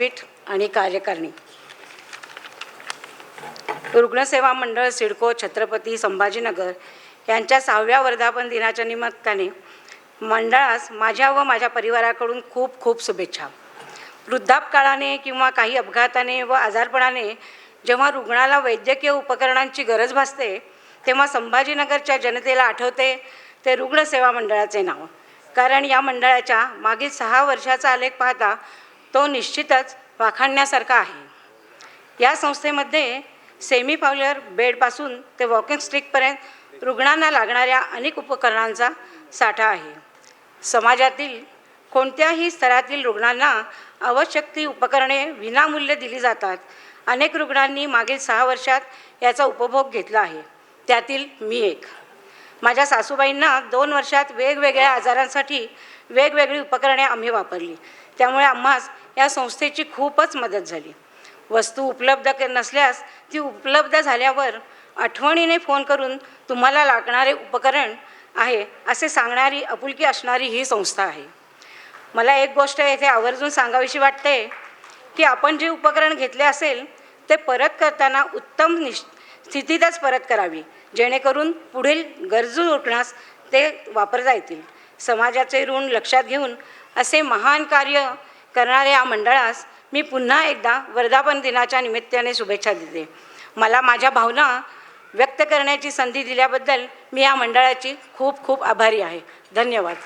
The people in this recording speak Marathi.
पीठ आणि कार्यकारिणी. रुग्णसेवा मंडळ सिडको छत्रपती संभाजीनगर यांच्या 6व्या वर्धापन दिनाच्या निमित्ताने मंडळास माझ्या व माझ्या परिवाराकडून खूप खूप शुभेच्छा. वृद्धापकाळाने किंवा काही अपघाताने व आजारपणाने जेव्हा रुग्णाला वैद्यकीय उपकरणांची गरज भासते तेव्हा संभाजीनगरच्या जनतेला आठवते ते रुग्णसेवा मंडळाचे नाव. कारण या मंडळाच्या मागील 6 वर्षाचा आलेख पाहता तो निश्चितच वाखाणण्यासारखा आहे. या संस्थेमध्ये सेमी फाउलर बेडपासून ते वॉकिंग स्टिकपर्यंत रुग्णांना लागणाऱ्या अनेक उपकरणांचा साठा आहे. समाजातील कोणत्याही स्तरातील रुग्णांना आवश्यक ती उपकरणे विनामूल्य दिली जातात. अनेक रुग्णांनी मागील 6 वर्षात याचा उपभोग घेतला आहे, त्यातील मी एक. माझ्या सासूबाईंना 2 वर्षात वेगवेगळ्या आजारांसाठी वेगवेगळी उपकरणे आम्ही वापरली. त्यामुळे आम्हास या संस्थेची खूपच मदत झाली. वस्तू उपलब्ध नसल्यास ती उपलब्ध झाल्यावर आठवणीने फोन करून तुम्हाला लागणारे उपकरण आहे असे सांगणारी आपुलकी असणारी ही संस्था आहे. मला एक गोष्ट येथे आवर्जून सांगावीशी वाटते की आपण जे उपकरण घेतले असेल ते परत करताना उत्तम स्थितीतच परत करावी, जेणेकरून पुढील गरजू रुग्णास ते वापरता येतील. समाजाचे ऋण लक्षात घेऊन असे महान कार्य करणाऱ्या या मंडळास मी पुन्हा एकदा वर्धापन दिनाच्या निमित्ताने शुभेच्छा देते. मला माझ्या भावना व्यक्त करण्याची संधी दिल्याबद्दल मी या मंडळाची खूप खूप आभारी आहे. धन्यवाद.